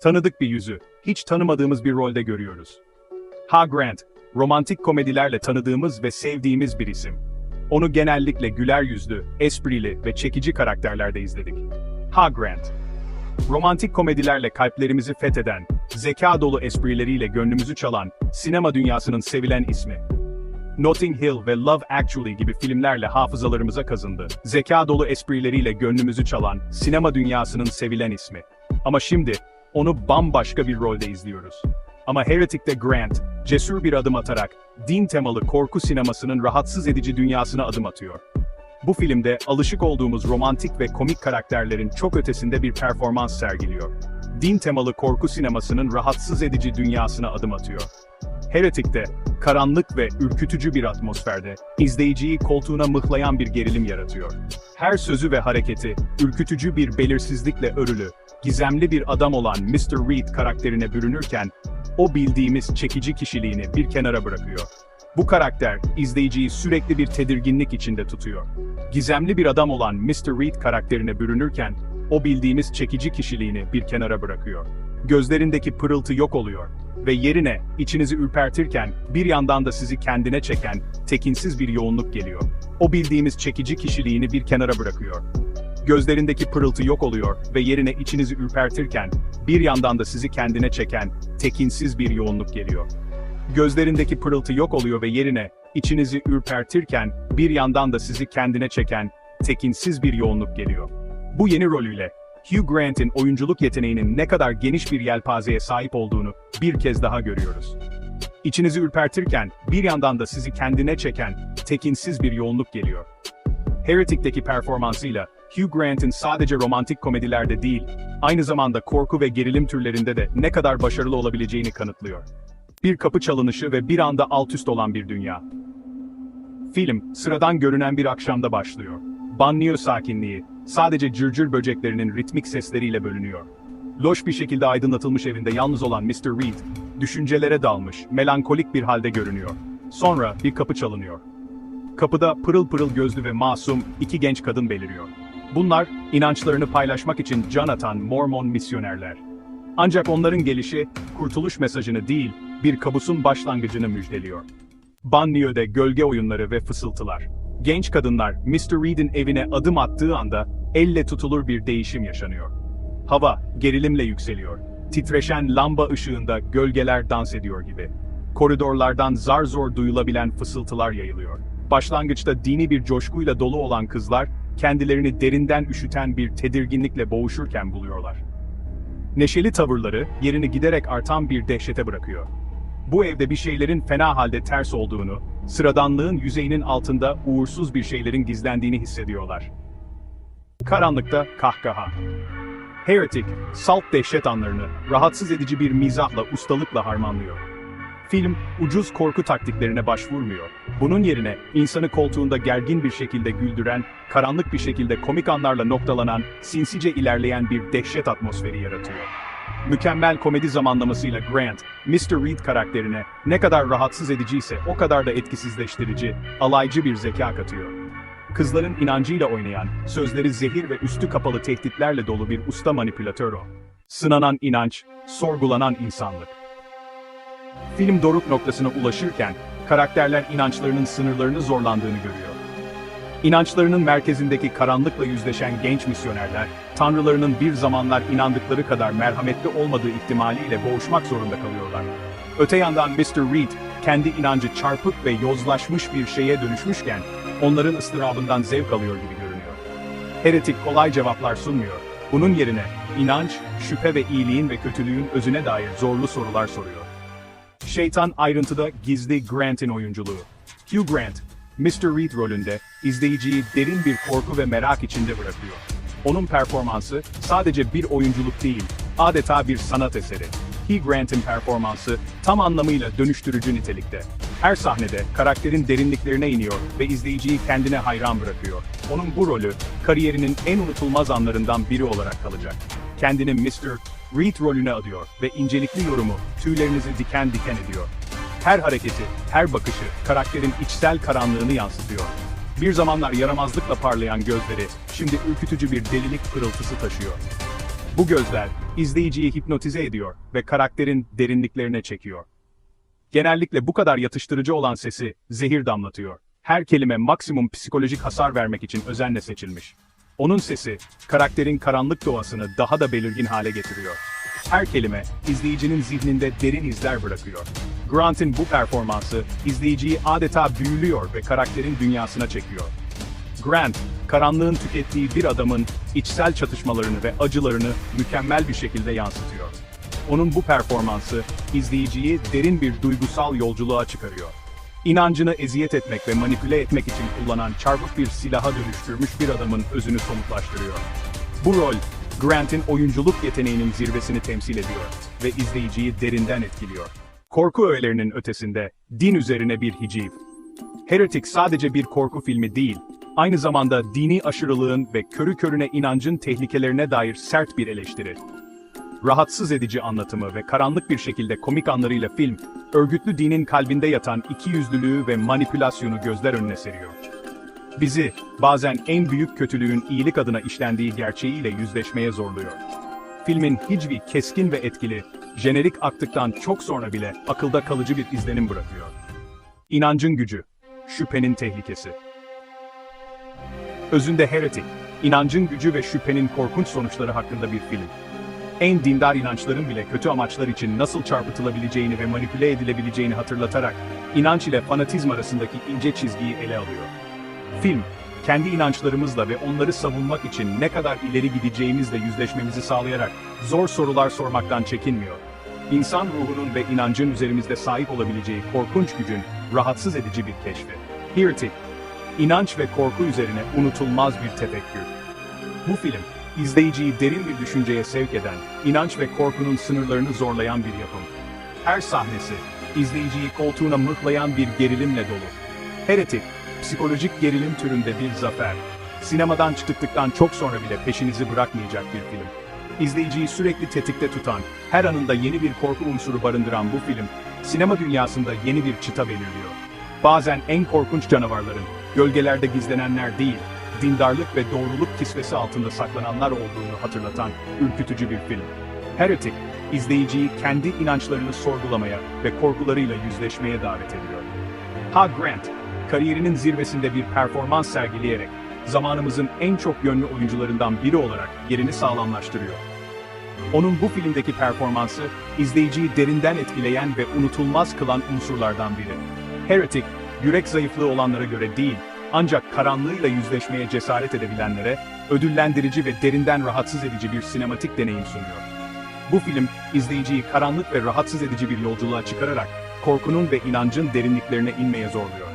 Tanıdık bir yüzü, hiç tanımadığımız bir rolde görüyoruz. Hugh Grant, romantik komedilerle tanıdığımız ve sevdiğimiz bir isim. Onu genellikle güler yüzlü, esprili ve çekici karakterlerde izledik. Hugh Grant, romantik komedilerle kalplerimizi fetheden, zeka dolu esprileriyle gönlümüzü çalan, sinema dünyasının sevilen ismi. Notting Hill ve Love Actually gibi filmlerle hafızalarımıza kazındı. Zeka dolu esprileriyle gönlümüzü çalan, sinema dünyasının sevilen ismi. Ama şimdi, onu bambaşka bir rolde izliyoruz. Ama Heretic'te Grant, cesur bir adım atarak, din temalı korku sinemasının rahatsız edici dünyasına adım atıyor. Bu filmde, alışık olduğumuz romantik ve komik karakterlerin çok ötesinde bir performans sergiliyor. Din temalı korku sinemasının rahatsız edici dünyasına adım atıyor. Heretic'te, karanlık ve ürkütücü bir atmosferde, izleyiciyi koltuğuna mıhlayan bir gerilim yaratıyor. Her sözü ve hareketi, ürkütücü bir belirsizlikle örülü, gizemli bir adam olan Mr. Reed karakterine bürünürken, o bildiğimiz çekici kişiliğini bir kenara bırakıyor. Bu karakter, izleyiciyi sürekli bir tedirginlik içinde tutuyor. Gizemli bir adam olan Mr. Reed karakterine bürünürken, o bildiğimiz çekici kişiliğini bir kenara bırakıyor. Gözlerindeki pırıltı yok oluyor ve yerine, içinizi ürpertirken, bir yandan da sizi kendine çeken, tekinsiz bir yoğunluk geliyor. O bildiğimiz çekici kişiliğini bir kenara bırakıyor. Gözlerindeki pırıltı yok oluyor ve yerine içinizi ürpertirken, bir yandan da sizi kendine çeken, tekinsiz bir yoğunluk geliyor. Gözlerindeki pırıltı yok oluyor ve yerine, içinizi ürpertirken, bir yandan da sizi kendine çeken, tekinsiz bir yoğunluk geliyor. Bu yeni rolüyle, Hugh Grant'in oyunculuk yeteneğinin ne kadar geniş bir yelpazeye sahip olduğunu bir kez daha görüyoruz. İçinizi ürpertirken, bir yandan da sizi kendine çeken, tekinsiz bir yoğunluk geliyor. Heretic'teki performansıyla, Hugh Grant'in sadece romantik komedilerde değil, aynı zamanda korku ve gerilim türlerinde de ne kadar başarılı olabileceğini kanıtlıyor. Bir kapı çalınışı ve bir anda altüst olan bir dünya. Film, sıradan görünen bir akşamda başlıyor. Banliyö sakinliği, sadece cırcır böceklerinin ritmik sesleriyle bölünüyor. Loş bir şekilde aydınlatılmış evinde yalnız olan Mr. Reed, düşüncelere dalmış, melankolik bir halde görünüyor. Sonra bir kapı çalınıyor. Kapıda pırıl pırıl gözlü ve masum iki genç kadın beliriyor. Bunlar, inançlarını paylaşmak için can atan Mormon misyonerler. Ancak onların gelişi, kurtuluş mesajını değil, bir kabusun başlangıcını müjdeliyor. Banliyö'de gölge oyunları ve fısıltılar. Genç kadınlar, Mr. Reed'in evine adım attığı anda, elle tutulur bir değişim yaşanıyor. Hava, gerilimle yükseliyor. Titreşen lamba ışığında gölgeler dans ediyor gibi. Koridorlardan zar zor duyulabilen fısıltılar yayılıyor. Başlangıçta dini bir coşkuyla dolu olan kızlar, kendilerini derinden üşüten bir tedirginlikle boğuşurken buluyorlar. Neşeli tavırları, yerini giderek artan bir dehşete bırakıyor. Bu evde bir şeylerin fena halde ters olduğunu, sıradanlığın yüzeyinin altında uğursuz bir şeylerin gizlendiğini hissediyorlar. Karanlıkta kahkaha. Heretic, salt dehşet anlarını, rahatsız edici bir mizahla ustalıkla harmanlıyor. Film, ucuz korku taktiklerine başvurmuyor. Bunun yerine, insanı koltuğunda gergin bir şekilde güldüren, karanlık bir şekilde komik anlarla noktalanan, sinsice ilerleyen bir dehşet atmosferi yaratıyor. Mükemmel komedi zamanlamasıyla Grant, Mr. Reed karakterine ne kadar rahatsız ediciyse o kadar da etkisizleştirici, alaycı bir zeka katıyor. Kızların inancıyla oynayan, sözleri zehir ve üstü kapalı tehditlerle dolu bir usta manipülatör o. Sınanan inanç, sorgulanan insanlık. Film doruk noktasına ulaşırken, karakterler inançlarının sınırlarını zorlandığını görüyor. İnançlarının merkezindeki karanlıkla yüzleşen genç misyonerler, tanrılarının bir zamanlar inandıkları kadar merhametli olmadığı ihtimaliyle boğuşmak zorunda kalıyorlar. Öte yandan Mr. Reed, kendi inancı çarpık ve yozlaşmış bir şeye dönüşmüşken, onların ıstırabından zevk alıyor gibi görünüyor. Heretic kolay cevaplar sunmuyor. Bunun yerine, inanç, şüphe ve iyiliğin ve kötülüğün özüne dair zorlu sorular soruyor. Şeytan ayrıntıda gizli Grant'in oyunculuğu. Hugh Grant, Mr. Reed rolünde, izleyiciyi derin bir korku ve merak içinde bırakıyor. Onun performansı, sadece bir oyunculuk değil, adeta bir sanat eseri. Hugh Grant'in performansı, tam anlamıyla dönüştürücü nitelikte. Her sahnede, karakterin derinliklerine iniyor ve izleyiciyi kendine hayran bırakıyor. Onun bu rolü, kariyerinin en unutulmaz anlarından biri olarak kalacak. Kendini Mr. Reed rolüne adıyor ve incelikli yorumu, tüylerinizi diken diken ediyor. Her hareketi, her bakışı, karakterin içsel karanlığını yansıtıyor. Bir zamanlar yaramazlıkla parlayan gözleri, şimdi ürkütücü bir delilik pırıltısı taşıyor. Bu gözler, izleyiciyi hipnotize ediyor ve karakterin derinliklerine çekiyor. Genellikle bu kadar yatıştırıcı olan sesi, zehir damlatıyor. Her kelime maksimum psikolojik hasar vermek için özenle seçilmiş. Onun sesi, karakterin karanlık doğasını daha da belirgin hale getiriyor. Her kelime, izleyicinin zihninde derin izler bırakıyor. Grant'in bu performansı, izleyiciyi adeta büyülüyor ve karakterin dünyasına çekiyor. Grant, karanlığın tükettiği bir adamın içsel çatışmalarını ve acılarını mükemmel bir şekilde yansıtıyor. Onun bu performansı, izleyiciyi derin bir duygusal yolculuğa çıkarıyor. İnancını eziyet etmek ve manipüle etmek için kullanan çarpık bir silaha dönüştürmüş bir adamın özünü somutlaştırıyor. Bu rol, Grant'in oyunculuk yeteneğinin zirvesini temsil ediyor ve izleyiciyi derinden etkiliyor. Korku öğelerinin ötesinde, din üzerine bir hiciv. Heretic sadece bir korku filmi değil, aynı zamanda dini aşırılığın ve körü körüne inancın tehlikelerine dair sert bir eleştiri. Rahatsız edici anlatımı ve karanlık bir şekilde komik anlarıyla film, örgütlü dinin kalbinde yatan ikiyüzlülüğü ve manipülasyonu gözler önüne seriyor. Bizi, bazen en büyük kötülüğün iyilik adına işlendiği gerçeğiyle yüzleşmeye zorluyor. Filmin hicvi keskin ve etkili, jenerik aktıktan çok sonra bile akılda kalıcı bir izlenim bırakıyor. İnancın gücü, şüphenin tehlikesi. Özünde Heretic, inancın gücü ve şüphenin korkunç sonuçları hakkında bir film. En dindar inançların bile kötü amaçlar için nasıl çarpıtılabileceğini ve manipüle edilebileceğini hatırlatarak, inanç ile fanatizm arasındaki ince çizgiyi ele alıyor. Film, kendi inançlarımızla ve onları savunmak için ne kadar ileri gideceğimizle yüzleşmemizi sağlayarak zor sorular sormaktan çekinmiyor. İnsan ruhunun ve inancın üzerimizde sahip olabileceği korkunç gücün rahatsız edici bir keşfi. Heretic, inanç ve korku üzerine unutulmaz bir tefekkür. Bu film, izleyiciyi derin bir düşünceye sevk eden, inanç ve korkunun sınırlarını zorlayan bir yapım. Her sahnesi, izleyiciyi koltuğuna mıhlayan bir gerilimle dolu. Heretic, psikolojik gerilim türünde bir zafer. Sinemadan çıktıktan çok sonra bile peşinizi bırakmayacak bir film. İzleyiciyi sürekli tetikte tutan, her anında yeni bir korku unsuru barındıran bu film, sinema dünyasında yeni bir çıta belirliyor. Bazen en korkunç canavarların, gölgelerde gizlenenler değil, dindarlık ve doğruluk kisvesi altında saklananlar olduğunu hatırlatan ürkütücü bir film. Heretic, izleyiciyi kendi inançlarını sorgulamaya ve korkularıyla yüzleşmeye davet ediyor. Grant, kariyerinin zirvesinde bir performans sergileyerek, zamanımızın en çok yönlü oyuncularından biri olarak yerini sağlamlaştırıyor. Onun bu filmdeki performansı, izleyiciyi derinden etkileyen ve unutulmaz kılan unsurlardan biri. Heretic, yürek zayıflığı olanlara göre değil, ancak karanlığıyla yüzleşmeye cesaret edebilenlere, ödüllendirici ve derinden rahatsız edici bir sinematik deneyim sunuyor. Bu film, izleyiciyi karanlık ve rahatsız edici bir yolculuğa çıkararak, korkunun ve inancın derinliklerine inmeye zorluyor.